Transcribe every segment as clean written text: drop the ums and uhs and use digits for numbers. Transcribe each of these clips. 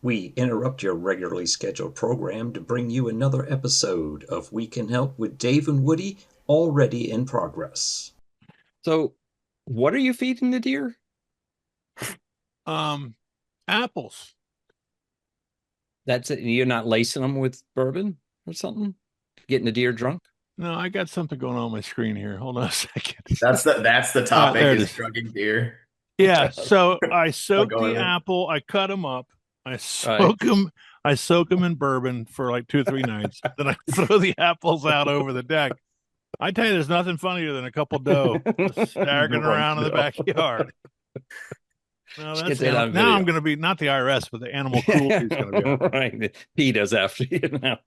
We interrupt your regularly scheduled program to bring you another episode of We Can Help with Dave and Woody, already in progress. So, what are you feeding the deer? Um, Apples. That's it. You're not lacing them with bourbon or something? Getting the deer drunk? No, I got something going on my screen here. Hold on a second. That's the topic there it is is. drugging deer. Yeah, so I soak go the ahead. apple, I cut them up, I soak them, I soak them in bourbon for like 2 or 3 nights. Then I throw the apples out over the deck. I tell you, there's nothing funnier than a couple doe just staggering around in the backyard. No, Just that's get that on now video. I'm going to be not the IRS, but the animal cruelty is going to be on. Right. PETA's after you now.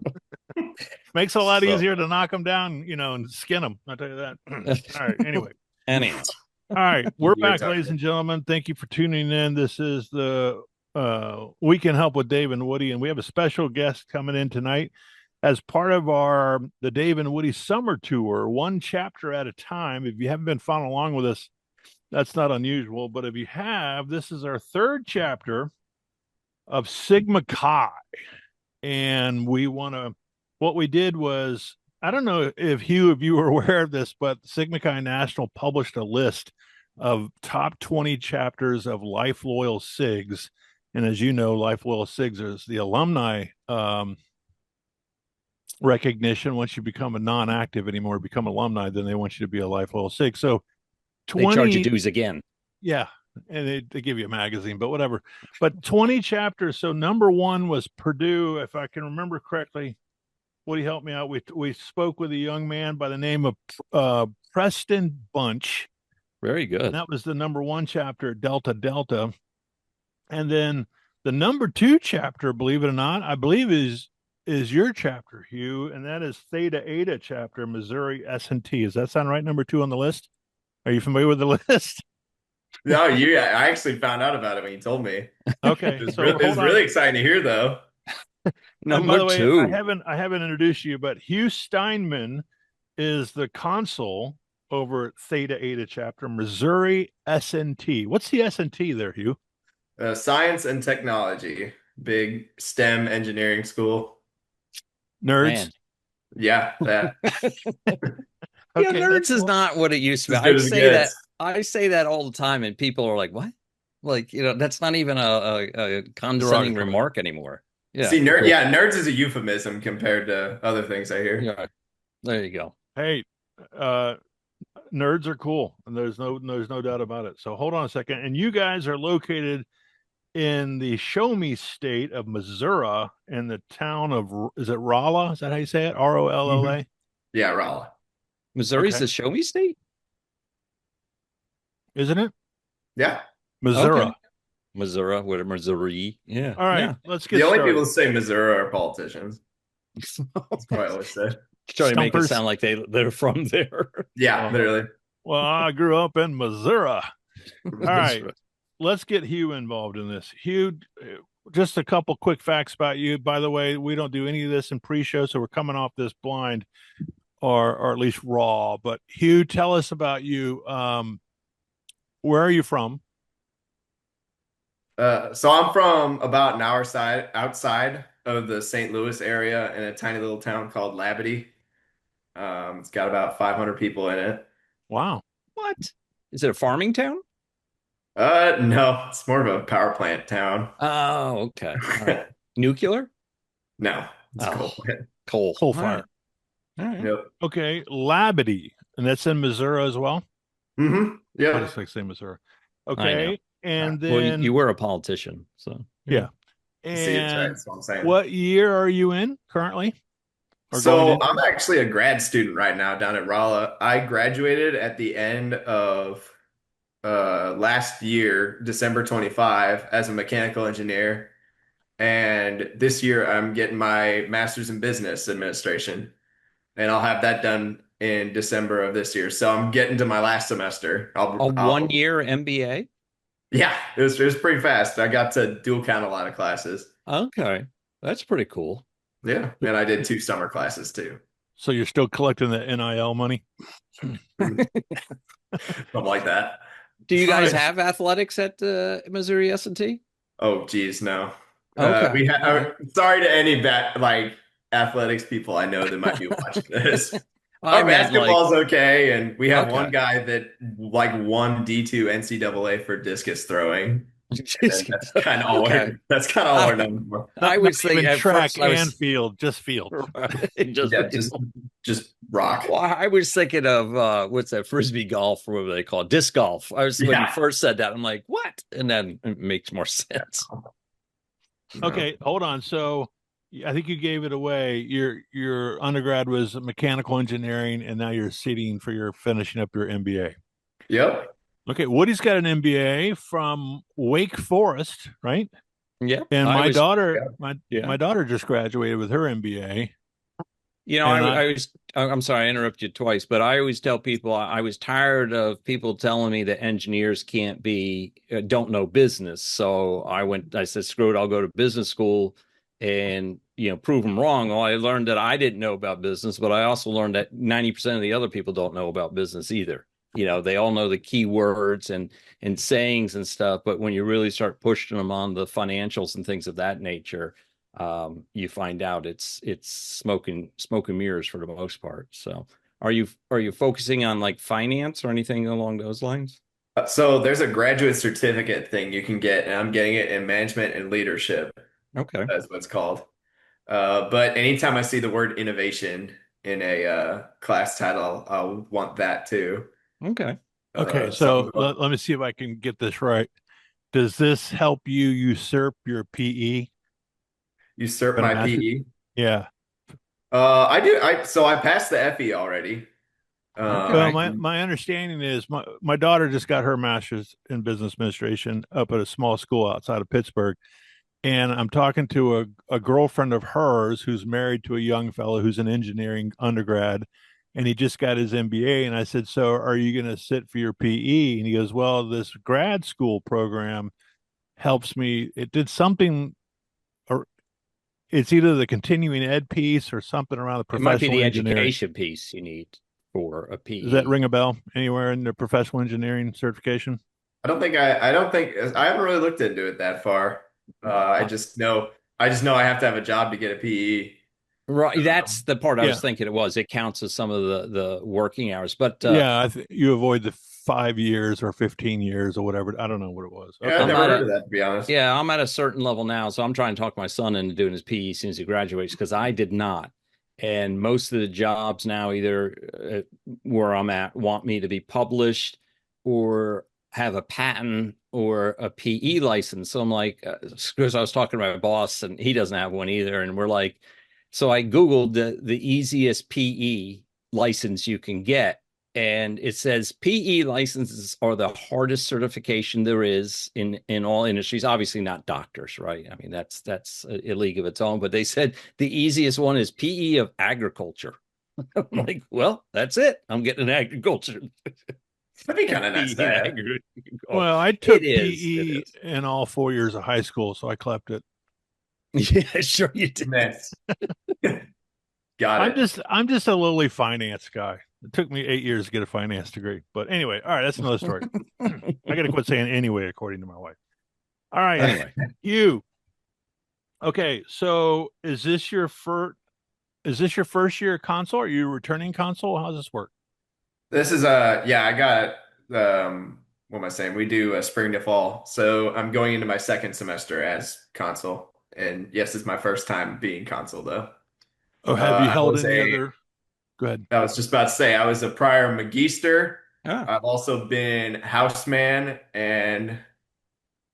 Makes it a lot So- easier to knock them down, and skin them. I'll tell you that. All right. Anyway. Anyhow, All right, we're You're back, talking. ladies and gentlemen. Thank you for tuning in. This is the We Can Help with Dave and Woody, and we have a special guest coming in tonight as part of the Dave and Woody summer tour, one chapter at a time. If you haven't been following along with us, that's not unusual. But if you have, this is our third chapter of Sigma Chi, and what we did was, I don't know if you were aware of this, but Sigma Chi National published a list of top 20 chapters of Life Loyal SIGs. And as you know, Life Loyal SIGs is the alumni recognition. Once you become a non-active anymore, become alumni, then they want you to be a Life Loyal SIG. So 20, they charge you dues again. yeah, and they give you a magazine, but whatever. But 20 chapters. So number one was Purdue, if I can remember correctly. Woody, help me out. We spoke with a young man by the name of Preston Bunch. Very good. And that was the number one chapter, Delta Delta. And then the number two chapter, believe it or not, I believe is your chapter, Hugh, and that is Theta Eta chapter, Missouri S&T. Does that sound right? Number two on the list? Are you familiar with the list? No, I actually found out about it when you told me. Okay. It was, So it was hold on. really exciting to hear, though. And by the Number way, two. I haven't introduced you, but Hugh Steinman is the consul over at Theta Eta chapter, Missouri S&T. What's the S&T there, Hugh? Science and technology, big STEM engineering school. Nerds. Man. Yeah, that. Yeah, Okay, nerds that's is cool. not what it used to be. As good as it gets. I say that all the time, and people are like, "What?" Like, that's not even a condescending Derogatory. remark anymore. Yeah. See, nerds is a euphemism compared to other things I hear. Yeah. There you go. Hey, nerds are cool, and there's no doubt about it. So hold on a second. And you guys are located in the Show Me state of Missouri, in the town of, is it Rolla? Is that how you say it? Rolla? Yeah, Raleigh. Missouri's Okay. the show me state? Isn't it? Yeah. Missouri. Okay. Missouri, what Missouri? Yeah. All right, Yeah. let's get The only started. people who say Missouri are politicians. That's what I always say. Trying to make it Stumpers. sound like they're from there. Yeah, Oh. literally. Well, I grew up in Missouri. All That's right, let's get Hugh involved in this. Hugh, just a couple quick facts about you. By the way, we don't do any of this in pre-show, so we're coming off this blind, or at least raw. But Hugh, tell us about you. Where are you from? So I'm from about an hour outside of the St. Louis area in a tiny little town called Labadie. It's got about 500 people in it. Wow. What? Is it a farming town? No, it's more of a power plant town. Oh, okay. All right. Nuclear? No, it's Oh. coal plant. Coal. Coal All fire. right. All right. Yep. Okay, Labadie, and that's in Missouri as well. Mm-hmm. I Yeah. just like say Missouri. I know. Okay, and Well, then you were a politician, so yeah. See, it's right. And That's what I'm saying. what year are you in currently? Or So going into? I'm actually a grad student right now down at Rolla. I graduated at the end of last year, December 25, as a mechanical engineer. And this year I'm getting my master's in business administration. And I'll have that done in December of this year. So I'm getting to my last semester. a 1-year MBA? Yeah, it was pretty fast. I got to dual count a lot of classes. Okay. That's pretty cool. Yeah, and I did 2 summer classes too. So you're still collecting the NIL money? Something like that. Do you All guys right. have athletics at Missouri S&T? Oh, geez, no. Okay. We All right. sorry to any athletics people I know that might be watching this. I Our meant like, basketball's okay, and we have one okay. guy that won D2 NCAA for discus throwing, and Okay. that's kind of all we're I, known for. I Not was thinking even at track first, I and was field, just field. just Yeah, just rock. well, I was thinking of what's that, frisbee golf, or whatever they call it, disc golf. I was when you Yeah. first said that, I'm like, what? And then it makes more sense. No. Okay, hold on. So I think you gave it away. Your undergrad was mechanical engineering, and now you're sitting for your finishing up your MBA. Yep. Okay, Woody's got an MBA from Wake Forest, right? Yeah, And I my was. daughter, Yeah. my daughter just graduated with her MBA. You know, And I was, I'm sorry, I interrupted you twice, but I always tell people I was tired of people telling me that engineers can't don't know business. So I said, screw it, I'll go to business school and, prove them wrong. Well, I learned that I didn't know about business, but I also learned that 90% of the other people don't know about business either. They all know the key words and sayings and stuff, but when you really start pushing them on the financials and things of that nature, you find out it's smoke and mirrors for the most part. So are you focusing on like finance or anything along those lines? So there's a graduate certificate thing you can get, and I'm getting it in management and leadership. Okay. That's what it's called. But anytime I see the word innovation in a class title, I'll want that too. Okay. okay, So so let me see if I can get this right. Does this help you usurp your PE? usurp Got a my master? PE. Yeah. I do. I passed the FE already. Well, Okay. my understanding is my daughter just got her master's in business administration up at a small school outside of Pittsburgh. And I'm talking to a girlfriend of hers who's married to a young fellow who's an engineering undergrad, and he just got his MBA. And I said, "So are you going to sit for your PE?" And he goes, "Well, this grad school program helps me. It did something, or it's either the continuing ed piece or something around the It might be professional the engineering." education piece you need for a Does that PE. ring a bell anywhere in the professional engineering certification? I don't think I haven't really looked into it that far. I just know I have to have a job to get a PE. Right. That's Um, the part I was Yeah, thinking it was. It counts as some of the working hours. But yeah. You avoid the 5 years or 15 years or whatever. I don't know what it was. yeah, I've Okay. I'm never at heard a of that to be honest. yeah, I'm at a certain level now, so I'm trying to talk my son into doing his PE as soon as he graduates because I did not. And most of the jobs now, either where I'm at, want me to be published or have a patent or a PE license. So I'm like, because I was talking to my boss and he doesn't have one either. And we're like, so I Googled the easiest PE license you can get, and it says PE licenses are the hardest certification there is in all industries. Obviously, not doctors, right? I mean, that's a league of its own. But they said the easiest one is PE of agriculture. I'm like, well, that's it. I'm getting an agriculture. That'd be kind of nice to have. Well, I It took is. It PE is. in all 4 years of high school, so I clept it. Yeah, sure you did. Nice. Got I'm it. just I'm just a lowly finance guy. It took me 8 years to get a finance degree. But anyway, all right, that's another story. I gotta quit saying anyway, according to my wife. All right. Anyway, You. Okay, so is this your first year console? Are you returning console? How does this work? This is yeah, I got what am I saying? We do spring to fall. So I'm going into my second semester as consul. And yes, it's my first time being consul though. Oh, have you I held was any a other? Go ahead. I was just about to say I was a prior magister. ah, I've also been houseman and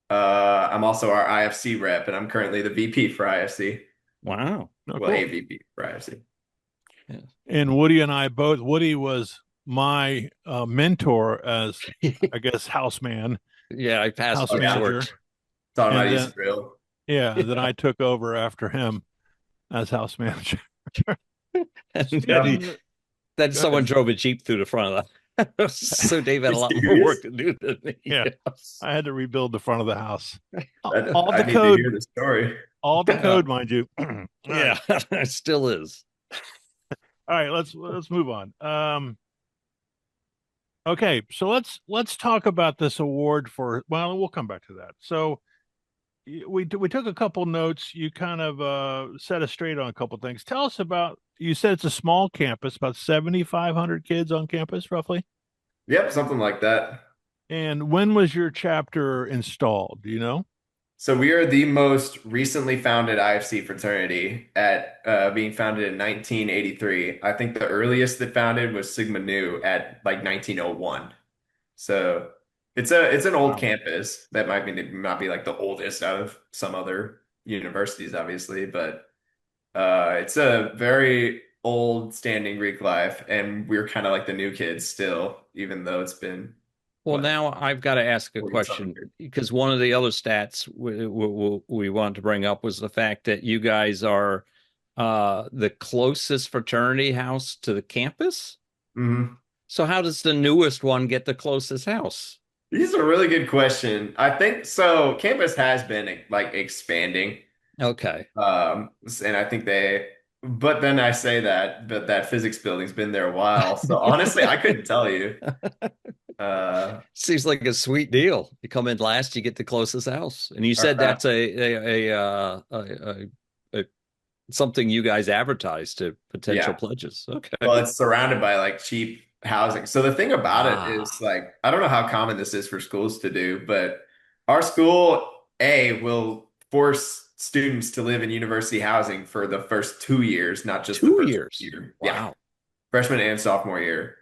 I'm also our IFC rep and I'm currently the VP for IFC. wow. Oh, Well, cool. a VP for IFC. Yeah. And Woody and I both. Woody was my mentor as, I guess, houseman, Yeah, I passed house Oh the yeah. manager, torch. Talking and about then East Drill. yeah, then Yeah. I took over after him as house manager. And then Yep. then Go someone ahead. drove a Jeep through the front of that. So Dave had You a lot more serious? work to do than me. Yeah, Yes. I had to rebuild the front of the house. I, All I the need to code, hear the story. all the code, mind you. All right, Yeah, it still is. all right. Let's move on. Okay, so let's talk about this award for. Well, we'll come back to that. So we took a couple notes. You kind of set us straight on a couple things. Tell us about. You said it's a small campus, about 7,500 kids on campus, roughly. Yep, something like that. And when was your chapter installed? Do you know? So we are the most recently founded IFC fraternity at being founded in 1983. I think the earliest that founded was Sigma Nu at like 1901. So it's an old Wow. campus. That might be like the oldest out of some other universities, obviously, but it's a very old standing Greek life, and we're kind of like the new kids still, even though it's been Well, what now I've got to ask a 40 something question years. because one of the other stats we want to bring up was the fact that you guys are the closest fraternity house to the campus. Mhm. So how does the newest one get the closest house? This is a really good question. I think so. Campus has been like expanding, Okay. and I think but then I say that, but that physics building's been there a while. So honestly, I couldn't tell you. Seems like a sweet deal. You come in last, you get the closest house. And you said Uh, that's a something you guys advertise to potential yeah. pledges. Okay. Well, it's surrounded by like cheap housing. So the thing about it Ah, is like, I don't know how common this is for schools to do, but our school, will force students to live in university housing for the first 2 years, not just the 2 first years. year. Yeah. Wow. Freshman and sophomore year.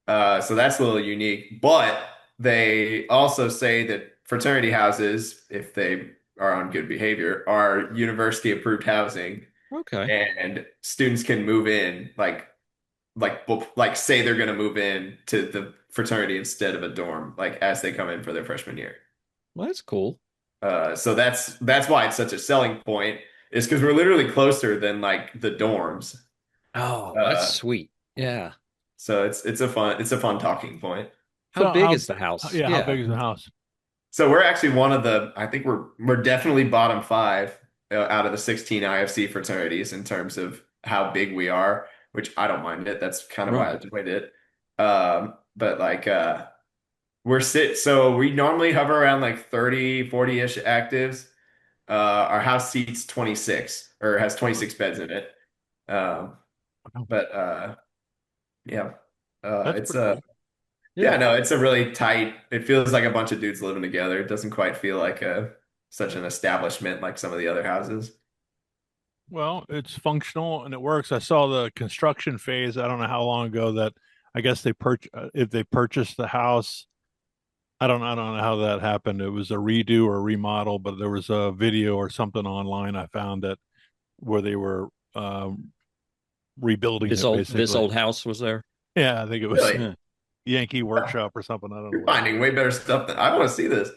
So that's a little unique, but they also say that fraternity houses, if they are on good behavior, are university approved housing, Okay. and students can move in like say they're going to move in to the fraternity instead of a dorm, like as they come in for their freshman year. Well, that's cool. So that's why it's such a selling point, is because we're literally closer than like the dorms. Oh, that's Uh, sweet. Yeah. so it's a fun talking point. How So big how is the house? yeah, how Yeah. big is the house? So we're actually I think we're definitely bottom five out of the 16 IFC fraternities in terms of how big we are, which I don't mind it. That's kind of why I Right. joined it. But like so we normally hover around like 30, 40-ish actives. Our house seats 26 or has 26 beds in it. Um, Wow. but yeah, That's it's pretty cool. yeah, Yeah. no, it's a really tight. It feels like a bunch of dudes living together. It doesn't quite feel like a such an establishment like some of the other houses. Well, it's functional and it works. I saw the construction phase. I don't know how long ago that I guess if they purchased the house. I don't know how that happened. It was a redo or a remodel, but there was a video or something online I found that where they were rebuilding it This basically. old house was there. Yeah, I think it was Really, Yeah. Yankee Workshop or something. I don't know you're what it finding was. way better stuff than I want to see this.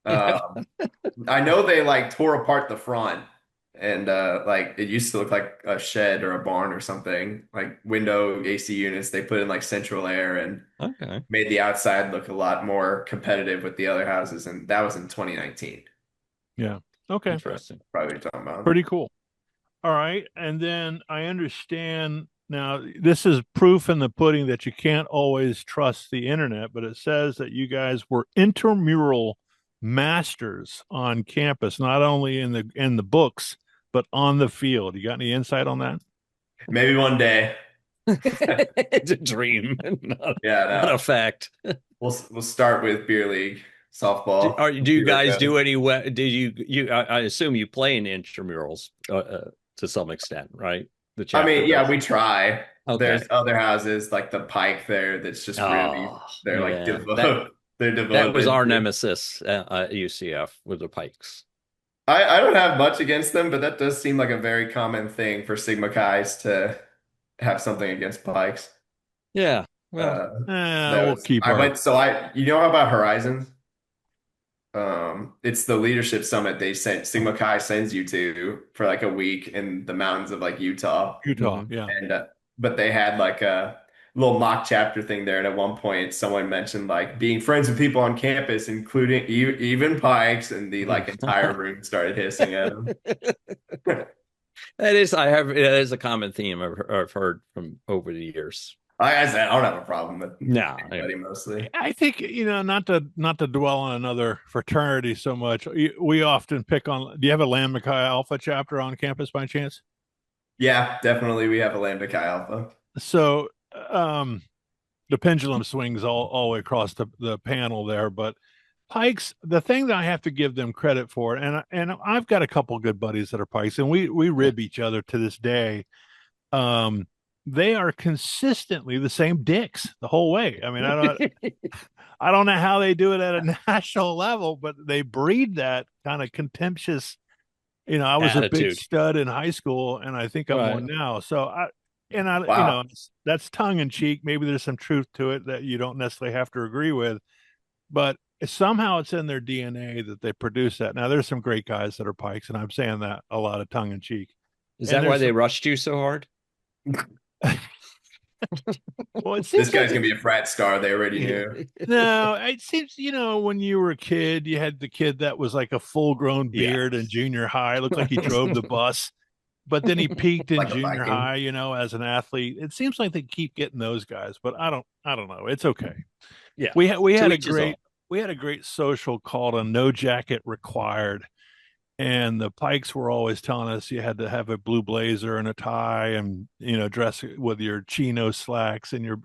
Yeah. Um, I know they like tore apart the front, and like it used to look like a shed or a barn or something. Like window AC units, they put in like central air and Okay. made the outside look a lot more competitive with the other houses, and that was in 2019. Yeah. Okay. So Interesting. probably what you're talking about. Pretty cool. All right. And then I understand now this is proof in the pudding that you can't always trust the internet, but it says that you guys were intramural masters on campus, not only in the books, but on the field. You got any insight on that? Maybe one day. It's a dream, Yeah, not a no. fact. We'll start with beer league softball. Do you See where it guys goes. do any? Do I assume you play in intramurals to some extent, right? The I chapter mean, yeah, does. we try. Okay. There's other houses like the Pike there that's just really Oh, they're like yeah. they're That was devoted our to. nemesis at UCF with the Pikes. I don't have much against them, but that does seem like a very common thing for Sigma Chi's to have something against Pikes. Yeah. Well, Uh, that We'll was keep I our went so I you know about Horizons? It's the leadership summit they sent Sigma Chi sends you to for like a week in the mountains of like Utah. Utah. mhm. Yeah. And but they had like a little mock chapter thing there, and at one point someone mentioned like being friends with people on campus, including even Pikes, and the like entire room started hissing at him. That is, I have, it is a common theme I've heard from over the years. Like I said, I don't have a problem with No, anybody mostly. I think, not to dwell on another fraternity so much. We often pick on. Do you have a Lambda Chi Alpha chapter on campus by chance? Yeah, definitely. We have a Lambda Chi Alpha. So, um, the pendulum swings all the way across the panel there, but Pikes, the thing that I have to give them credit for, and I've got a couple good buddies that are Pikes, and we rib each other to this day. Um, they are consistently the same dicks the whole way. I mean, I don't know how they do it at a national level, but they breed that kind of contemptuous. I was a big attitude. stud in high school, and I think I'm one Right. now. So Wow. that's tongue in cheek. Maybe there's some truth to it that you don't necessarily have to agree with, but somehow it's in their DNA that they produce that. Now, there's some great guys that are Pikes, and I'm saying that a lot of tongue in cheek. Is And that why there's they some, rushed you so hard? well, it This seems like guy's gonna be a frat star. They already knew. no, it seems, when you were a kid, you had the kid that was like a full grown Yeah. beard in junior high, looked like he drove the bus, but then he peaked in Like a junior Viking. high, as an athlete. It seems like they keep getting those guys, but I don't know. It's okay. Yeah. We To had a each his own. great we had a great social called a no jacket required. And the Pikes were always telling us you had to have a blue blazer and a tie and, dress with your chino slacks and your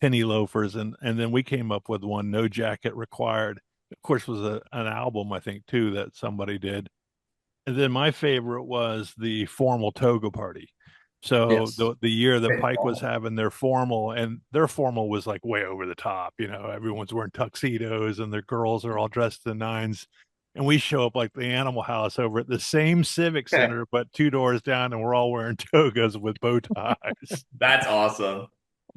penny loafers. And then we came up with one, no jacket required. Of course, was an album, I think, too, that somebody did. And then my favorite was the formal toga party. So Yes. the year that Wait, Pike was oh, having their formal, and their formal was like way over the top. Everyone's wearing tuxedos and their girls are all dressed to the nines. And we show up like the Animal House over at the same Civic okay. Center, but two doors down, and we're all wearing togas with bow ties. That's awesome.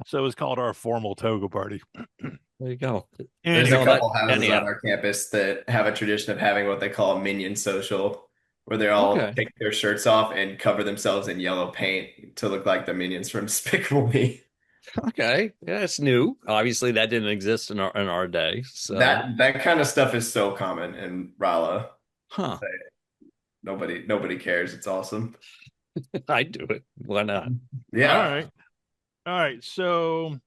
So it was called our formal toga party. There you go. There's a No, Anyway, that couple houses on anyhow. our campus that have a tradition of having what they call a minion social, where they all Okay. take their shirts off and cover themselves in yellow paint to look like the minions from Despicable Me. Okay. Yeah, it's new. Obviously, that didn't exist in our day. So, That kind of stuff is so common in Raleigh. huh. Nobody cares. It's awesome. I do it. Why not? all Yeah. right, all right. So,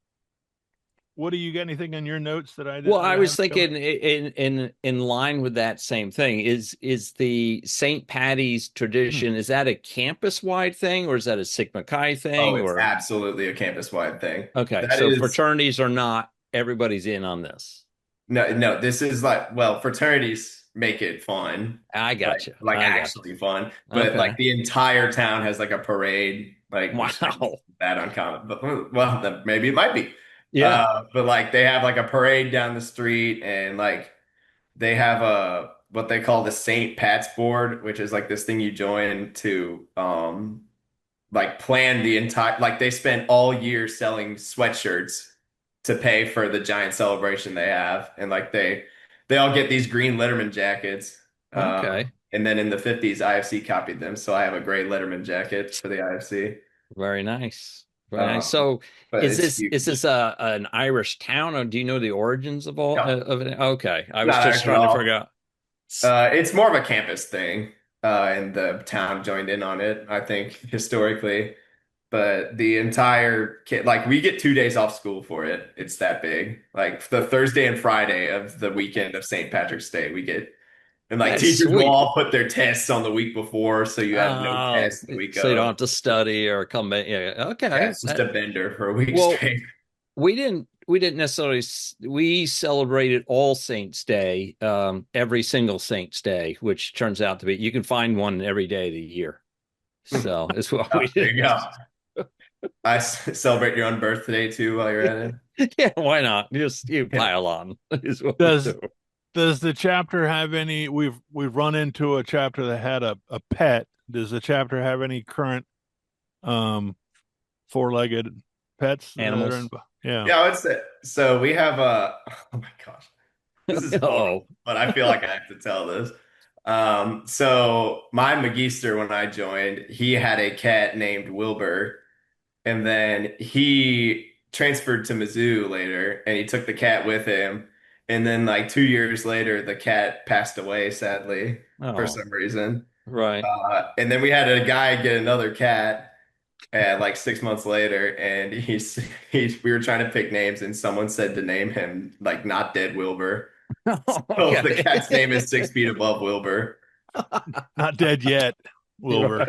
what do you got? Anything on your notes that I Well, didn't I that I was haven't covered? thinking in line with that same thing. Is the St. Patty's Hmm. tradition, is that a campus wide thing or is that a Sigma Chi Oh, thing? it's Or absolutely a campus-wide thing. okay, That so is fraternities are not, everybody's in on this. no, this is like, well, fraternities make it fun, I got you. like I got actually fun, you. but Okay. like the entire town has like a parade, like which Wow. is that uncommon, but well, then maybe it might be. Yeah. But like they have like a parade down the street and like they have a what they call the St. Pat's board, which is like this thing you join to like plan the entire like they spend all year selling sweatshirts to pay for the giant celebration they have and like they all get these green Letterman jackets Okay. and then in the 50s IFC copied them so I have a gray Letterman jacket for the IFC Very nice. Very nice. um, So but it's is this huge. an Irish town, or do you know the origins of all No, of it? Okay. I was not just Irish at trying to figure all. out. It's more of a campus thing and the town joined in on it I think historically. But the entire kid, like we get 2 days off school for it. It's that big. Like the Thursday and Friday of the weekend of St. Patrick's Day, we get, and like That's teachers will sweet. all put their tests on the week before, so you have no tests the week So you don't of. have to study or come back. Yeah. Yeah, Okay. it's just a bender for a week Well, straight. we didn't necessarily we celebrated All Saints Day, every single Saints Day, which turns out to be, you can find one every day of the year. So it's what Oh, we there you did. go. Celebrate your own birthday too while you're at it. Yeah, why not? Just you Yeah. pile on is what we Does do. does the chapter have any? We've run into a chapter that had a pet. Does the chapter have any current um four-legged pets that are in? Animals. Yeah. Yeah, I would say so. We have a, oh my gosh. This is horrible, Oh, but I feel like I have to tell this. So my Magister, when I joined, he had a cat named Wilbur, and then he transferred to Mizzou later, and he took the cat with him. And then, like 2 years later, the cat passed away, sadly, for oh, some reason. right. And then we had a guy get another cat, and like 6 months later, and we were trying to pick names, and someone said to name him like not dead Wilbur. So the Okay. cat's name is 6 feet above Wilbur. Not dead yet, Wilbur.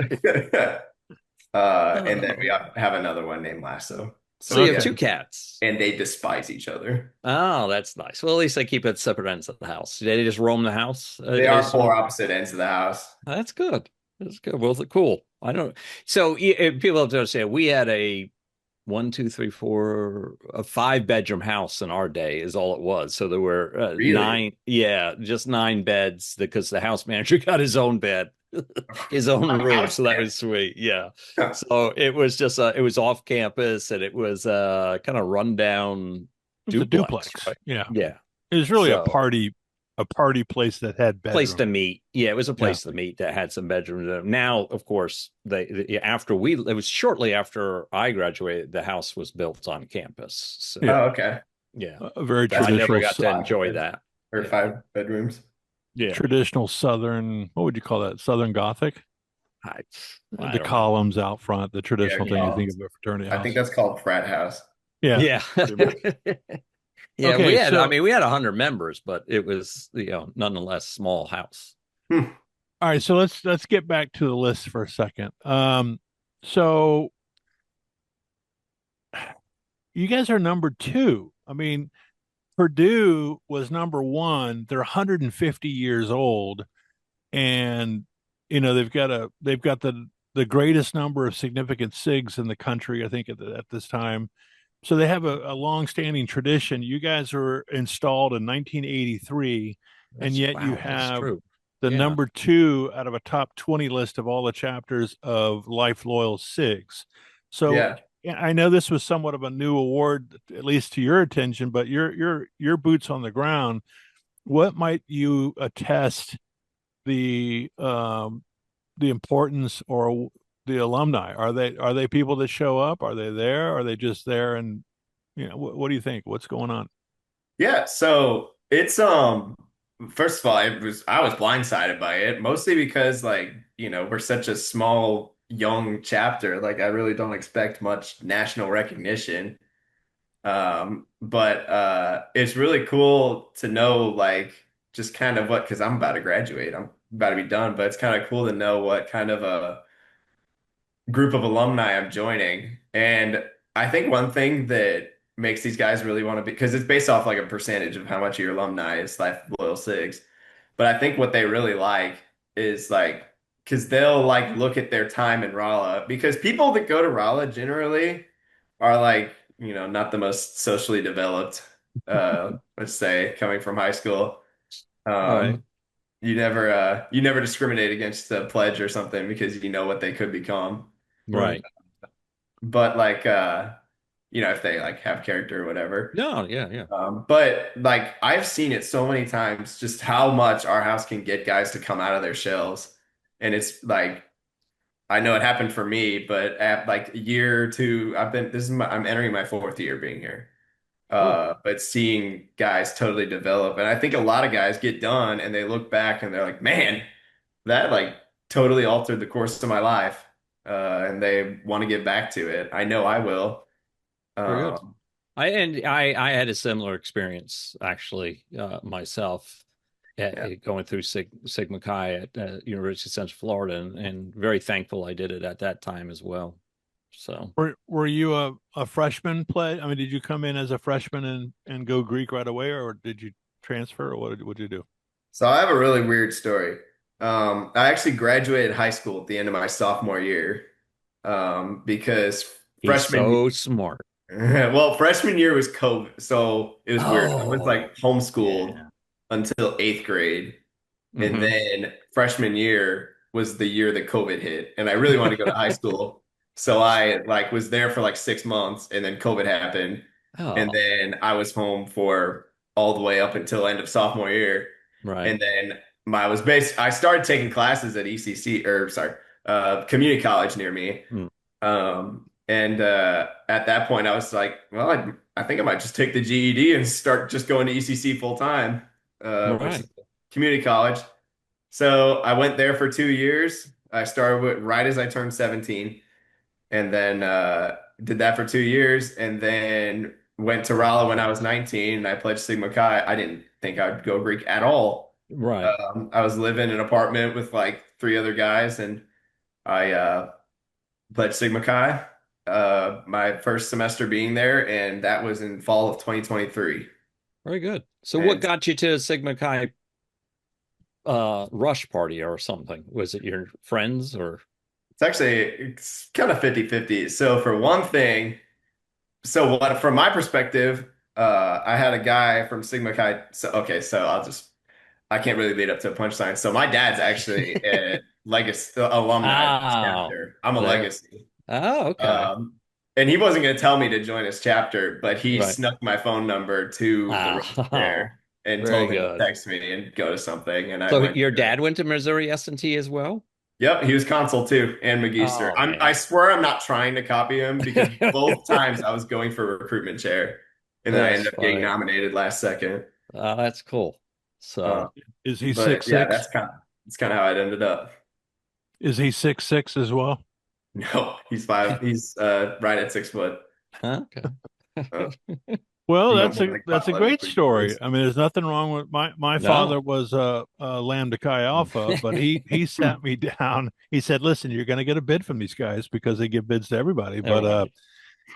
And then we Oh. have another one named Lasso. So So you have yeah, two cats. and they despise each other. Oh, that's nice. Well, at least they keep it separate ends of the house. They just roam the house. They are polar opposite ends of the house. That's good. That's good. Well, cool. I don't. So people have to understand. We had a one, two, three, four, a 5 bedroom house in our day is all it was. So there were Really? 9, yeah, just 9 beds because the house manager got his own bed, his own room. So that was sweet. Yeah. So it was just it was off campus and it was kind of rundown It was a duplex. right? Yeah. Yeah. It was really So- a party place that had place to bedrooms. meet. Yeah, it was a place to meet that had some bedrooms. Now, of course, it was shortly after I graduated, the house was built on campus. So Yeah. Oh, okay. yeah, A very I never traditional, got to enjoy that. Or 5 bedrooms. Yeah, traditional Southern. What would you call that? Southern Gothic. I The don't know. columns out front. The traditional thing you think columns. of a fraternity I house. think that's called frat house. Yeah. Yeah. Yeah, Okay, we had. so- I mean, we had 100 members, but it was nonetheless small house. All right, so let's get back to the list for a second. So you guys are number 2. I mean, Purdue was number 1. They're 150 years old, and they've got the greatest number of significant SIGs in the country, I think, at this time. So they have a long-standing tradition. You guys were installed in 1983, and yet you Wow, that's have true. the Yeah. number 2 out of a top 20 list of all the chapters of Life Loyal SIGs. So Yeah. I know this was somewhat of a new award, at least to your attention, but your boots on the ground. What might you attest the importance or the alumni? Are they people that show up? Are they there? Are they just there? And what do you think? What's going on? Yeah, so it's first of all, I was blindsided by it, mostly because like, we're such a small young chapter. Like I really don't expect much national recognition. But it's really cool to know like just kind of because I'm about to graduate. I'm about to be done, but it's kind of cool to know what kind of a group of alumni I'm joining. And I think one thing that makes these guys really want to be, because it's based off like a percentage of how much of your alumni is Life Loyal SIGs. But I think what they really like is like, because they'll like look at their time in Rolla, because people that go to Rolla generally are like, not the most socially developed, let's say, coming from high school. Right. You never discriminate against the pledge or something because you know what they could become. Right. But like if they like have character or whatever. No, yeah. But like I've seen it so many times just how much our house can get guys to come out of their shells. And it's like I know it happened for me, but at like a year or two, I'm entering my 4th year being here. But seeing guys totally develop, and I think a lot of guys get done and they look back and they're like, man, that like totally altered the course of my life. And they want to get back to it. I know I will. Very good. I had a similar experience actually myself going through Sigma Chi at University of Central Florida, and very thankful I did it at that time as well. So Were you a freshman play? I mean, did you come in as a freshman and go Greek right away, or did you transfer, or what did you do? So I have a really weird story. I actually graduated high school at the end of my sophomore year, because he's freshman so smart. well, freshman year was COVID, so it was weird. I was like homeschooled Yeah. until 8th grade, and Mhm. then freshman year was the year that COVID hit, and I really wanted to go to high school, so I like was there for like 6 months, and then COVID happened, and Oh, then I was home for all the way up until end of sophomore year, right. and then I started taking classes at ECC or sorry, community college near me. And at that point, I was like, well, I think I might just take the GED and start just going to ECC full time, which is community college. So I went there for 2 years. I started right as I turned 17. and then did that for 2 years, and then went to Rolla when I was 19, and I pledged Sigma Chi. I didn't think I'd go Greek at all. Right. I was living in an apartment with like three other guys, and I pledged Sigma Chi. My first semester being there, and that was in fall of 2023. Very good. So what And got you to Sigma Chi rush party or something? Was it your friends or? it's kind of 50-50. So for one thing, so what from my perspective, I had a guy from Sigma Chi. So okay, so I can't really lead up to a punchline. So my dad's actually a legacy alumni of this Oh, chapter. I'm a there. legacy. Oh, okay. Um, and he wasn't going to tell me to join his chapter, but he Right. snuck my phone number to the roast Oh, there and very told me to good. text me and go to something. And I So went your to it. dad went to Missouri S&T as well? Yep, he was consul too and Magister. Oh I man. swear I'm not trying to copy him because both times I was going for recruitment chair, and then I That's ended up getting funny. nominated last second. That's cool. Uh, So Is he but six yeah, six? that's kind of how it ended up. Is he 6'6" as well? No, he's five. He's right at 6 foot. okay. Uh, Well, no that's more a like that's a 5'11" great for story. years. I mean, there's nothing wrong with my No. father was a Lambda Chi Alpha, but he sat me down. He said, "Listen, you're going to get a bid from these guys because they give bids to everybody." Everybody.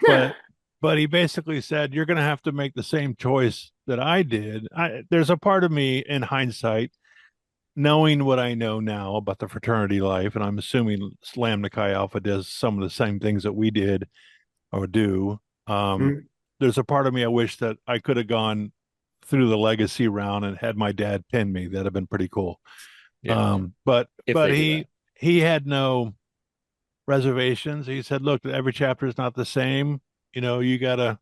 But but he basically said, "You're going to have to make the same choice that I did." There's a part of me in hindsight, knowing what I know now about the fraternity life, and I'm assuming Lambda Chi Alpha does some of the same things that we did or do. Um, Mhm. there's a part of me I wish that I could have gone through the legacy round and had my dad pin me. That'd have been pretty cool. Yeah. But If but they do that. he had no reservations. He said, "Look, every chapter is not the same. You know, you gotta.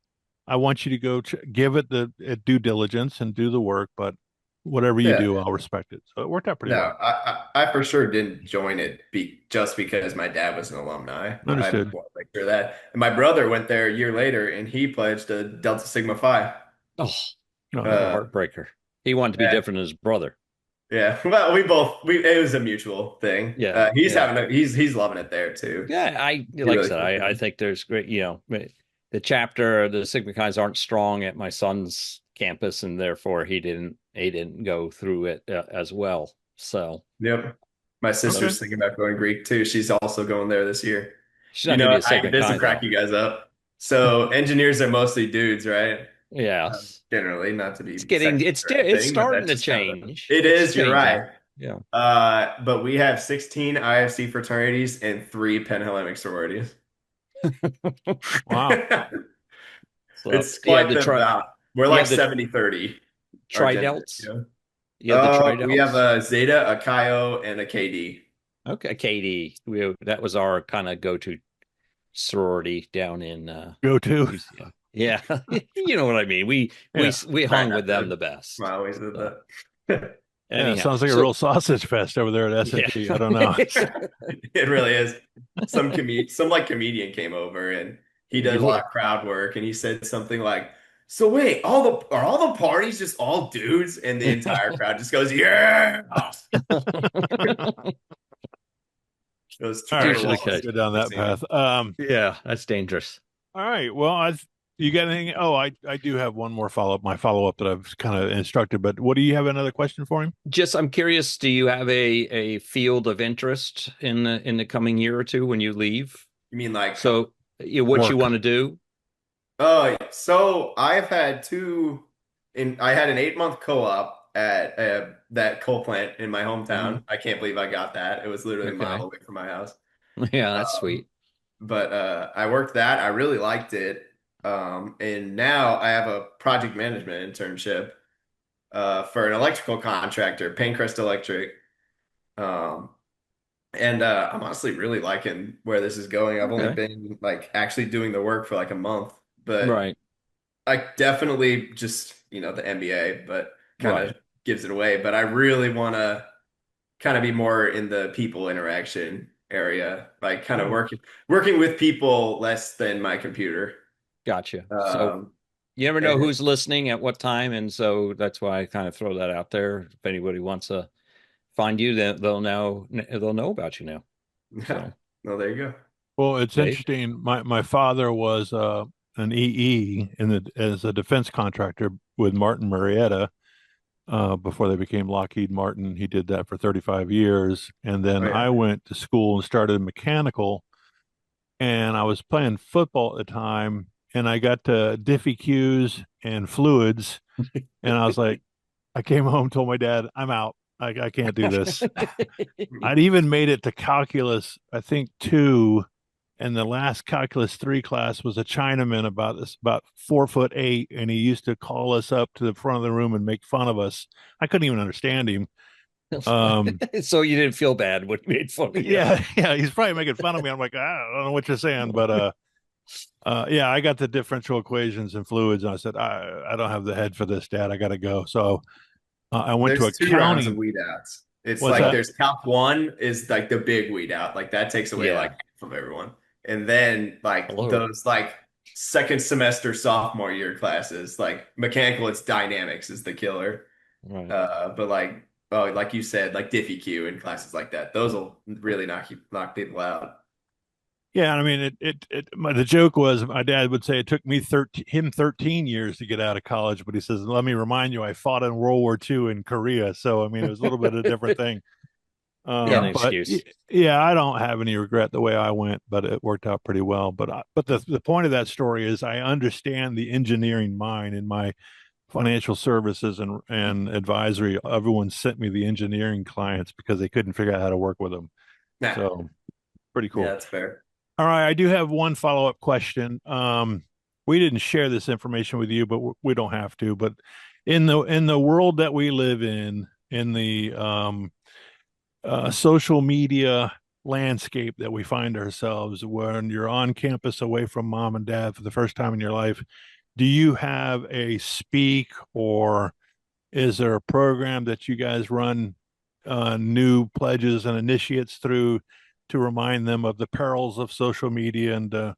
I want you to go give it the due diligence and do the work, but whatever you Yeah. do, I'll respect it." So it worked out pretty No, well. I for sure didn't join it just because my dad was an alumni. I Understood. want to make sure that. And my brother went there a year later, and he pledged a Delta Sigma Phi. Oh, No, what a Uh, heartbreaker. He wanted to be and different than his brother. yeah, well, we it was a mutual thing. Yeah. He's Yeah. having he's loving it there too. Yeah. He Like I really said, fits I in. think there's great, the chapter, the Sigma Chi's aren't strong at my son's campus, and therefore he didn't go through it as well. So, Yep. My Okay. sister's thinking about going Greek too. She's also going there this year. she's You not going to know, be a Sigma this will Chi crack though. you guys up. So engineers are mostly dudes, right? Yes. Generally, not to It's be getting, sexist or it's anything, but starting that's to just kind of change. it It's is, you're changing. right. Yeah. But we have 16 IFC fraternities and three Panhellenic sororities. Wow. So It's you have quite the bout. We're you like have the 70-30, our gender. tridelts. You You have the We have tridelts. a Zeta, a Chi, and a KD. Okay, Katie. That was our kind of go-to sorority down in Go to. UCF. Yeah, you know what I mean. We we Yeah. we Try hung with not them to the best. smile always with So that. Yeah, it anyhow, sounds like a so real sausage fest over there at yeah, S&T. I don't know. It really is. Some like comedian came over and he does a lot of crowd work and he said something like, "So wait, all the parties just all dudes?" And the entire crowd just goes, "Yeah!" Those All Twitter right, Usually let's walls, not catch. go down I've that seen them. path. Yeah, that's dangerous. All right. Well, you got anything? Oh, I do have one more follow-up. My follow-up that I've kind of instructed, but what do you have another question for him? Just, I'm curious. Do you have a field of interest in the coming year or two when you leave? You mean like, So, what you Work. want to do? so I've had I had an 8 month co-op at that coal plant in my hometown. Mhm. I can't believe I got that. It was literally a mile Okay. away from my house. Yeah, that's Um, sweet. but I worked that. I really liked it. And now I have a project management internship for an electrical contractor, Panecrest Electric. Um, and I'm honestly really liking where this is going. I've only Okay. been like actually doing the work for like a month, but Right. I definitely just, the MBA, but kind Right. of gives it away. But I really want to kind of be more in the people interaction area, like kind of Oh, working with people less than my computer. Gotcha. So Um, you never know and who's listening at what time, and so that's why I kind of throw that out there. If anybody wants to find you, then they'll know about you now. yeah, So no, there you go. Well, it's Okay. interesting. My father was an EE as a defense contractor with Martin Marietta before they became Lockheed Martin. He did that for 35 years, and Oh then yeah. I went to school and started mechanical. And I was playing football at the time, and I got to Diffie Qs and fluids, and I was like, I came home, told my dad, I'm out. I can't do this. I'd even made it to calculus, I think two, and the last calculus three class was a Chinaman about 4'8", and he used to call us up to the front of the room and make fun of us. I couldn't even understand him. So you didn't feel bad when he made fun of you. Yeah, yeah, he's probably making fun of me. I'm like, I don't know what you're saying, but yeah, I got the differential equations and fluids, and I said, I don't have the head for this, Dad. I got to go. So I went to There's two rounds of accounting. weed outs. It's What's like that? there's Calc 1 is like the big weed out. Like that takes away Yeah. like half of everyone. And then like Hello. those like second semester sophomore year classes, like mechanical, it's dynamics is the killer. Right. But like oh, like you said, like Diffie Q and classes like that, those will really knock people out. Yeah, I mean, the joke was my dad would say it took me 13 years to get out of college, but he says, let me remind you, I fought in World War II in Korea. So, I mean, it was a little bit of a different thing. Yeah, an But excuse. yeah, I don't have any regret the way I went, but it worked out pretty well. But the point of that story is I understand the engineering mind in my financial services and advisory. Everyone sent me the engineering clients because they couldn't figure out how to work with them. Nah, So pretty yeah, cool. that's fair. All right, I do have one follow-up question. We didn't share this information with you, but we don't have to. But in the world that we live in the social media landscape that we find ourselves, when you're on campus away from mom and dad for the first time in your life, do you have a speak, or is there a program that you guys run new pledges and initiates through to remind them of the perils of social media, and I'm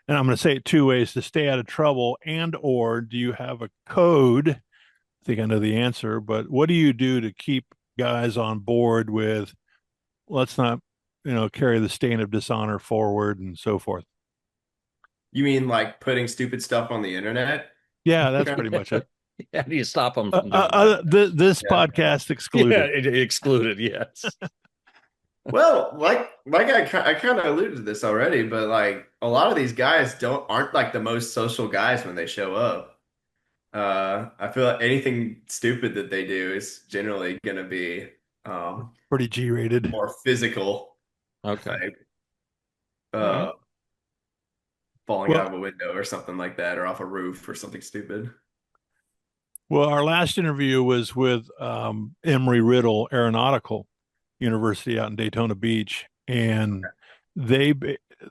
going to say it two ways: to stay out of trouble, and or do you have a code? I think I know the answer, but what do you do to keep guys on board with let's not, carry the stain of dishonor forward and so forth? You mean like putting stupid stuff on the internet? Yeah, that's pretty much it. How do you stop them from doing that? This Yeah. podcast Yeah, excluded. it excluded, yes. Well, like I kind of alluded to this already, but like a lot of these guys aren't like the most social guys when they show up. I feel like anything stupid that they do is generally gonna be Pretty G-rated. more physical, Okay. like All right. falling out Well, of a window or something like that, or off a roof or something stupid. well, our last interview was with Embry-Riddle Aeronautical University out in Daytona Beach, and they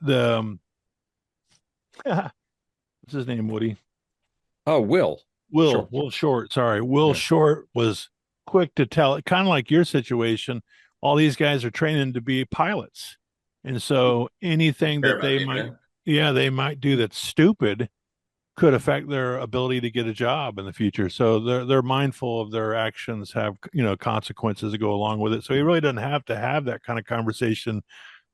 the what's his name, Woody? Oh, Will. Sure. Will Short. Sorry, Will Yeah. Short was quick to tell it, kind of like your situation. All these guys are training to be pilots, and so anything Care that about they me, might, man. yeah, they might do that's stupid could affect their ability to get a job in the future. So they're mindful of their actions have, consequences that go along with it. So he really doesn't have to have that kind of conversation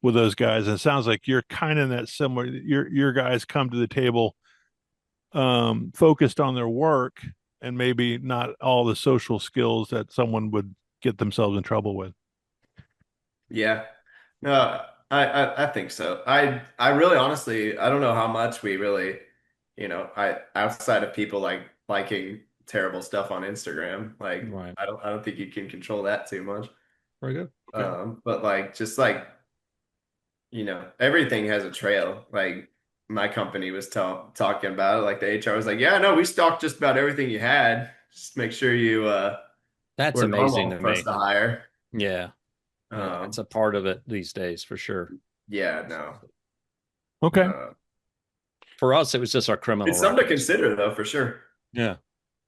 with those guys. And it sounds like you're kind of in that similar. Your guys come to the table focused on their work and maybe not all the social skills that someone would get themselves in trouble with. Yeah, no, I think so. I really honestly I don't know how much we really, I outside of people like liking terrible stuff on Instagram, like Right. I don't think you can control that too much. Very good. Okay. But like just like everything has a trail. Like my company was talking about it. Like the HR was like, "Yeah, no, we stalked just about everything you had. Just make sure you That's were amazing normal to for us me. to hire." Yeah. Yeah. It's Um, a part of it these days for sure. yeah, no. Okay. For us, it was just our criminal It's something to records. consider though, for sure. Yeah.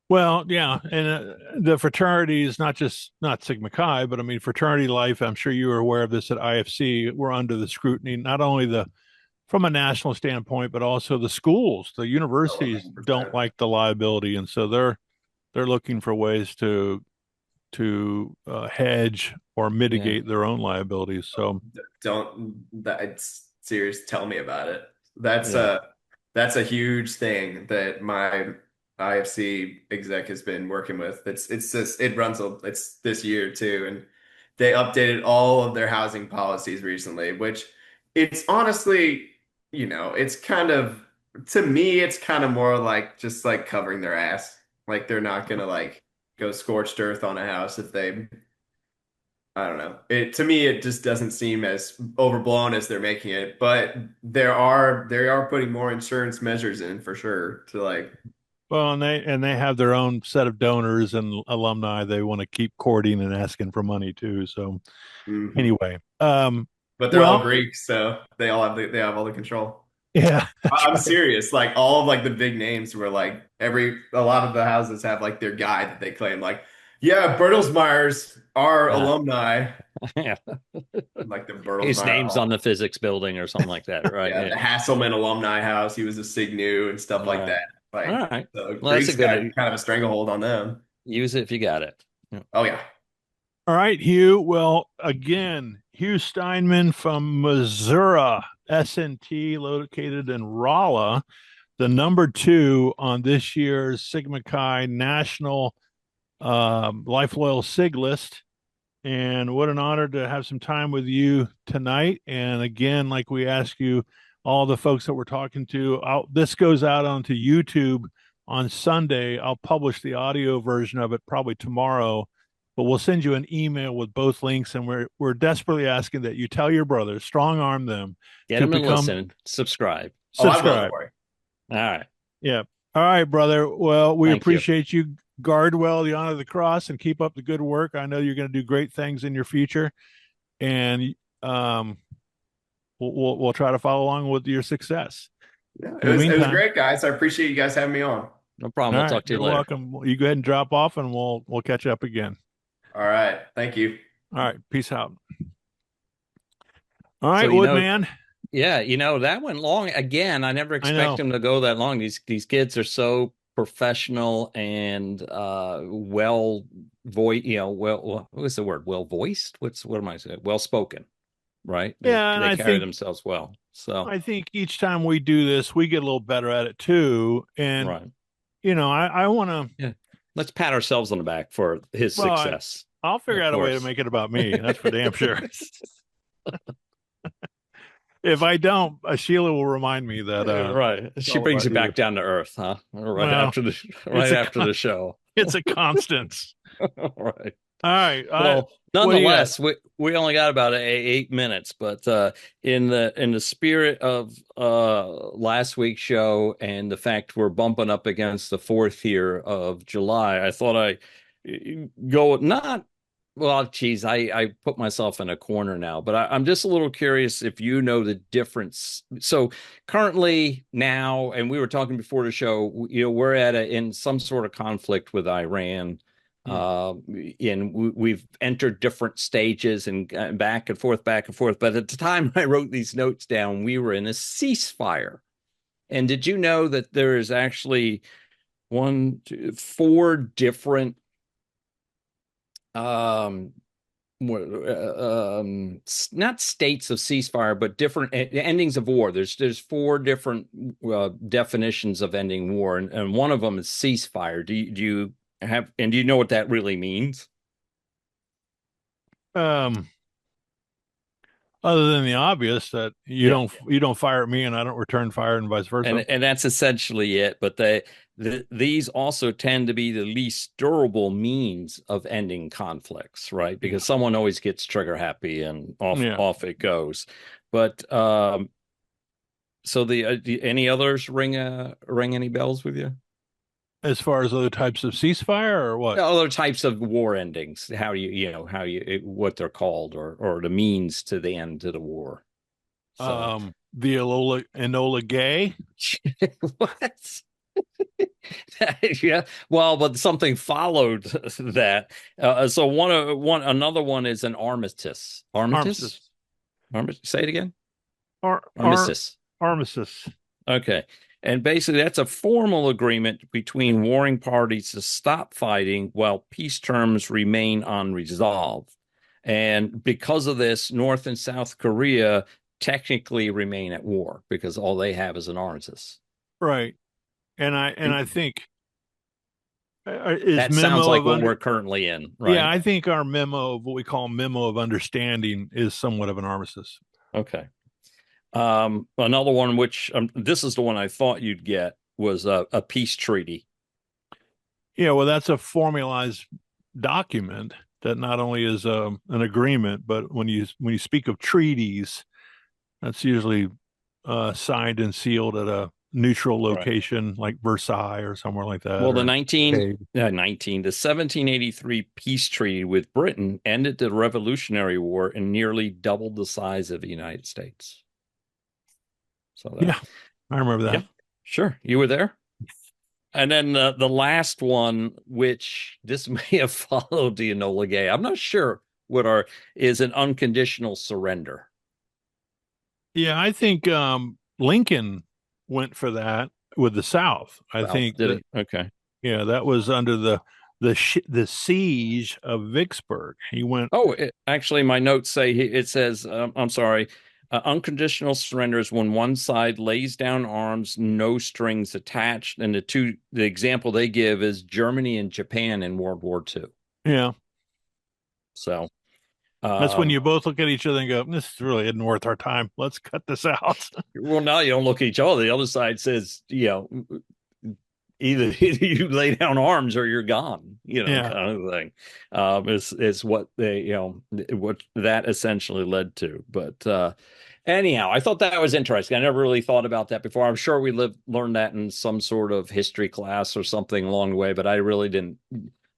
Well, yeah, and the fraternity is not Sigma Chi, but I mean fraternity life. I'm sure you are aware of this at IFC. We're under the scrutiny, not only from a national standpoint, but also the schools, the Oh, universities don't 100%. like the liability, and so they're looking for ways to hedge or mitigate their own liabilities. So Don't that it's serious, tell me about it. That's Yeah. that's a huge thing that my IFC exec has been working with. It's just it's this year too, and they updated all of their housing policies recently, which it's honestly, it's kind of, to me, it's kind of more like just like covering their ass. Like they're not gonna like go scorched earth on a house if they, I don't know. To me, it just doesn't seem as overblown as they're making it, but they are putting more insurance measures in for sure to like. Well, and they have their own set of donors and alumni they want to keep courting and asking for money too. So Mhm. anyway, But they're all well, Greek, so they have all the control. yeah, that's I'm right. serious. Like all of like the big names were like a lot of the houses have like their guy that they claim like, yeah, Bertelsmeyer's our Yeah. alumni, Yeah. like the His Bertelsmeyer name's on Hall. the physics building or something like that, right? Yeah, Yeah. the Hasselman Alumni House. He was a Signu and stuff All like right. that. All Like right. the Well, that's a Greeks good got kind of a stranglehold on them. use it if you got it. Yeah. Oh yeah. All right, Hugh. Well, again, Hugh Steinman from Missouri, S&T, located in Rolla, the number two on this year's Sigma Chi National Life Loyal SIG list. And what an honor to have some time with you tonight. And again, like we ask you, all the folks that we're talking to, this goes out onto YouTube on Sunday. I'll publish the audio version of it probably tomorrow, but we'll send you an email with both links. And we're desperately asking that you tell your brothers, strong arm them Get to them and become listen. Subscribe. Oh, I will. Don't subscribe. worry. All right. Yeah. All right, brother. Well, we Thank you. appreciate you. Guard well the honor of the cross and keep up the good work. I know you're going to do great things in your future, and we'll try to follow along with your success. Yeah, In the it was meantime, great, guys. I appreciate you guys having me on. No problem. all We'll right, talk to you you're later. welcome. You go ahead and drop off, and we'll catch up again. All right. Thank you. All right, peace out. All right, So, Woodman. Yeah, that went long. Again, I never I expect know. them to go that long. These kids are so professional and well voiced, well, what's the word? Well voiced? What am I saying? Well spoken, right? Yeah, and They I carry think themselves well. So, I think each time we do this, we get a little better at it too. And right. I want to. Yeah. Let's pat ourselves on the back for his Well, success. I'll figure Of out a way to course. make it about me. That's for damn sure. If I don't, Sheila will remind me that. Right. She all brings about you back you. down to earth, huh? Right Well, after the show. It's a constant. Right. All right. Well, what do you got? nonetheless, we only got about 8 minutes, but in the spirit of last week's show and the fact we're bumping up against the 4th here of July, I thought I go not. Well, geez, I put myself in a corner now, but I'm just a little curious if you know the difference. So currently now, and we were talking before the show, we're in some sort of conflict with Iran. And we've entered different stages and back and forth. But at the time I wrote these notes down, we were in a ceasefire. And did you know that there is actually 4 different not states of ceasefire, but different endings of war. There's 4 different definitions of ending war, and one of them is ceasefire. Do you know what that really means? Other than the obvious that you don't fire at me and I don't return fire and vice versa. And that's essentially it. But these also tend to be the least durable means of ending conflicts, right? Because someone always gets trigger happy and off it goes. But so any others ring any bells with you? As far as other types of ceasefire or what? Other types of war endings, what they're called or the means to the end to the war. So. The Enola Gay. What? Yeah, well, but something followed that. So another one is an armistice. Armistice. Say it again. Armistice. Armistice. Okay. And basically, that's a formal agreement between warring parties to stop fighting while peace terms remain unresolved. And because of this, North and South Korea technically remain at war because all they have is an armistice. Right. And I think is That memo sounds like of what we're currently in, right? Yeah, I think our memo of what we call memo of understanding is somewhat of an armistice. Okay. Another one, which this is the one I thought you'd get, was a peace treaty. Yeah, well, that's a formalized document that not only is an agreement, but when you speak of treaties, that's usually signed and sealed at a neutral location like Versailles or somewhere like that. Well, or the 1783 peace treaty with Britain ended the Revolutionary War and nearly doubled the size of the United States. So yeah, I remember that. Yeah, sure. You were there. And then the last one, which this may have followed the Enola Gay, I'm not sure what is an unconditional surrender. Yeah, I think Lincoln went for that with the South. I think that, okay. Yeah, that was under the siege of Vicksburg. He went. Oh, actually, my notes say it says. I'm sorry. Unconditional surrender is when one side lays down arms, no strings attached. And the example they give is Germany and Japan in World War II. Yeah. So that's when you both look at each other and go, "This really isn't worth our time. Let's cut this out." Well, now you don't look at each other. The other side says, either you lay down arms or you're gone, kind of thing. Is what they, what that essentially led to. But anyhow, I thought that was interesting. I never really thought about that before. I'm sure we learned that in some sort of history class or something along the way, but I really didn't.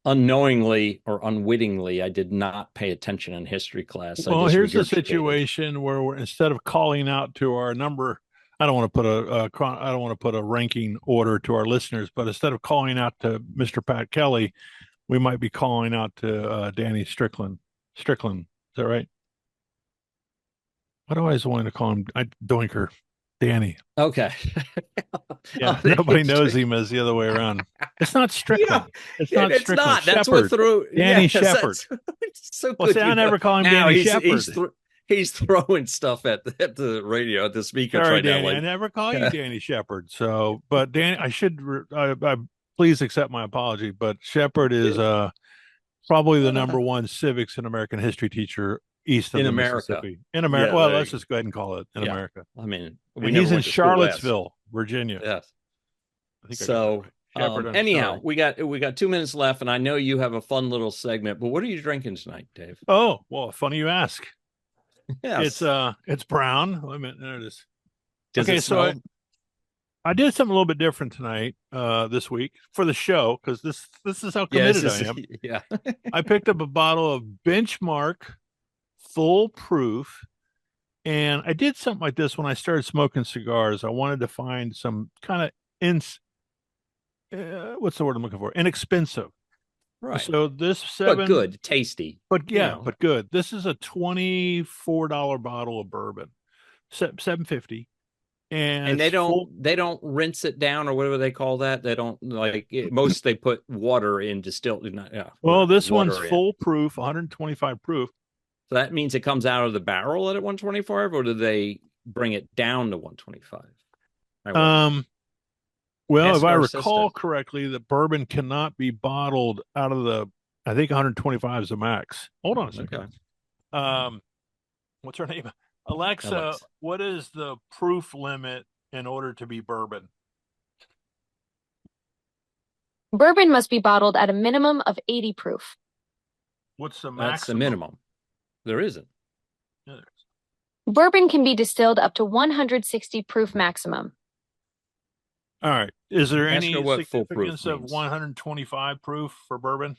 Unknowingly or unwittingly, I did not pay attention in history class. Well, here's a situation where instead of calling out to our number, I don't want to put a ranking order to our listeners, but instead of calling out to Mr. Pat Kelly, we might be calling out to Danny Strickland. Strickland, is that right? Why do I always want to call him Doinker? Danny. Okay. Yeah, nobody knows him as the other way around. It's not Strickland. It's not Strickland. Not. That's what threw Danny Shepard. So well, see, I never call him Danny Shepard. He's throwing stuff at the radio, at the speaker right Danny, now. I never call you Danny Shepard. So, but Danny, I please accept my apology. But Shepard is probably the number one civics and American history teacher east of the Mississippi. In America. Yeah, well, let's just go ahead and call it in America. I mean, he's in Charlottesville, Virginia. Yes. So anyhow, we got 2 minutes left, and I know you have a fun little segment. But what are you drinking tonight, Dave? Oh, well, funny you ask. Yes. It's brown. Wait a minute, there it is. Okay, so I did something a little bit different tonight, this week for the show, because this is how committed I am. Yeah. I picked up a bottle of Benchmark Full Proof, and I did something like this when I started smoking cigars. I wanted to find some kind of what's the word I'm looking for? Inexpensive. Right. So this but good, tasty. But but good. This is a $24 bottle of bourbon, $7.50, and they don't rinse it down or whatever they call that. They don't most. They put water in distilled. Well, this one's full proof, 125 proof. So that means it comes out of the barrel at 125, or do they bring it down to 125? Well, if I recall correctly, the bourbon cannot be bottled out of I think 125 is the max. Hold on a second. Okay. What's her name? Alexa, what is the proof limit in order to be bourbon? Bourbon must be bottled at a minimum of 80 proof. What's the maximum? That's the minimum. There isn't. Bourbon can be distilled up to 160 proof maximum. All right. Is there any significance of 125 proof for bourbon?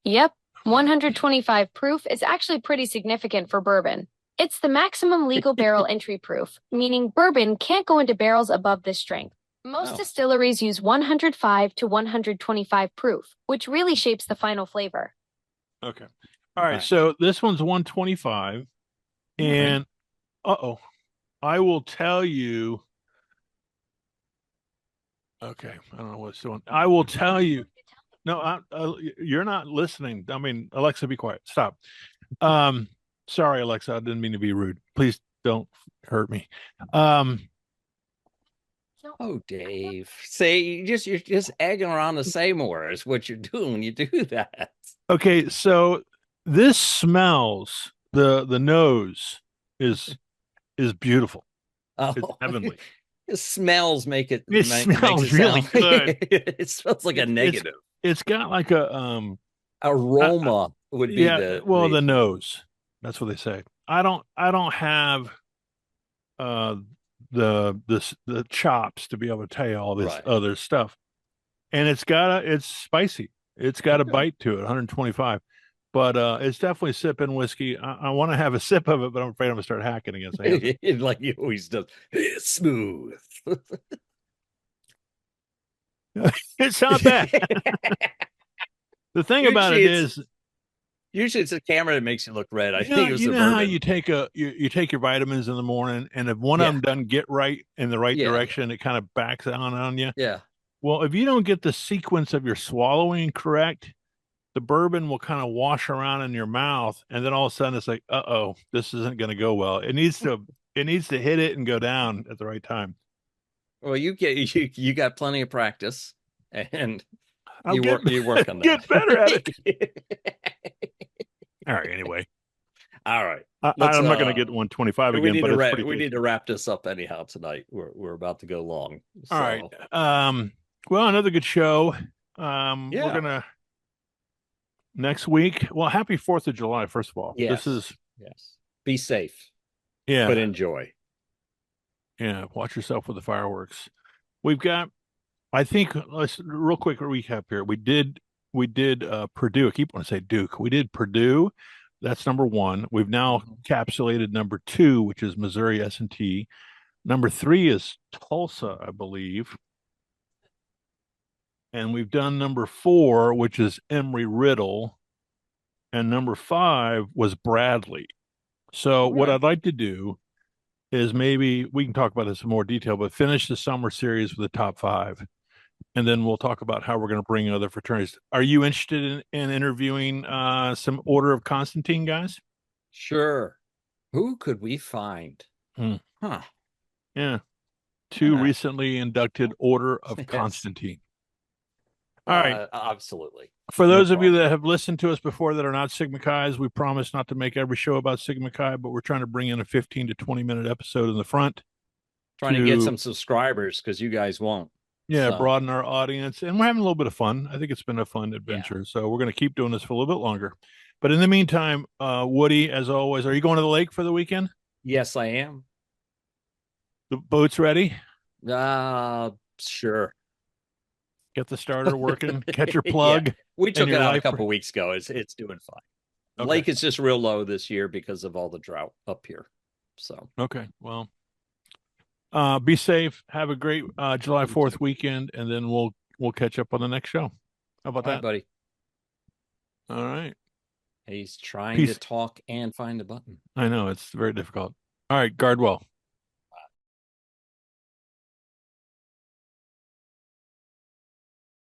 Yep. 125 proof is actually pretty significant for bourbon. It's the maximum legal barrel entry proof, meaning bourbon can't go into barrels above this strength. Most distilleries use 105 to 125 proof, which really shapes the final flavor. Okay. All right. So this one's 125. And I will tell you. Okay. I don't know what it's doing. I will tell you. No, you're not listening. I mean, Alexa, be quiet. Stop. Sorry, Alexa, I didn't mean to be rude. Please don't hurt me. Um, Oh, Dave. See, you're just egging around the Seymour is what you're doing when you do that. okay, so this smells the nose is beautiful. It's Oh, heavenly. it smells It makes smells it really sound good. it smells like a It's negative. it's got like a Aroma would be yeah, well, the nose. That's what they say. I don't have uh the chops to be able to tell you all this Right. other stuff. And it's spicy. It's got a Okay. bite to it, 125. But it's definitely sipping whiskey. I want to have a sip of it, but I'm afraid I'm gonna start hacking against the hands. Like you always do. It's smooth. It's not bad. The thing about it is, usually it's the camera that makes you look red. I you know, think it was you the know how bourbon. you take you take your vitamins in the morning, and if one Yeah. of them doesn't get right in the right Yeah. direction, it kind of backs on you. Yeah. Well, if you don't get the sequence of your swallowing correct, the bourbon will kind of wash around in your mouth, and then all of a sudden it's like, uh-oh, this isn't going to go well. It needs to hit it and go down at the right time. Well, you got plenty of practice, and I'll you work on that. get better at it. All right, anyway. All right. I'm not going to get 125 we again, need but to it's wrap, pretty we tasty. need to wrap this up anyhow tonight. We're about to go long. All right. So, Well, another good show. Yeah. We're gonna next week. Well, happy 4th of July, first of all. Yes. This is yes. Be safe, yeah, but enjoy. yeah. Watch yourself with the fireworks. We've got, I think, let's real quick recap here. We did Purdue. I keep wanting to say Duke. We did Purdue. That's number 1. We've now capsulated number 2, which is Missouri S&T. Number 3 is Tulsa, I believe. And we've done number 4, which is Emory-Riddle. And number 5 was Bradley. So what I'd like to do is maybe we can talk about this in more detail, but finish the summer series with the top 5. And then we'll talk about how we're going to bring other fraternities. Are you interested in interviewing some Order of Constantine guys? Sure. Who could we find? Huh. Yeah. 2 Yeah. recently inducted Order of Yes. Constantine. All right. Absolutely. For No those of you problem. that have listened to us before that are not Sigma Chi's, we promise not to make every show about Sigma Chi, but we're trying to bring in a 15 to 20-minute episode in the front. Trying to get some subscribers because you guys won't. Yeah, So, broaden our audience. And we're having a little bit of fun. I think it's been a fun adventure. So we're going to keep doing this for a little bit longer. But in the meantime, Woody, as always, are you going to the lake for the weekend? yes, I am. The boat's ready? Sure. Get the starter working, catch your plug. Yeah. We took and it your out a life- couple weeks ago. It's doing fine. The Okay. lake is just real low this year because of all the drought up here. So, Okay. Well, be safe. Have a great July 4th weekend, and then we'll catch up on the next show. How about all right, that? buddy. All right. He's trying Peace. to talk and find the button. I know it's very difficult. All right, guard well.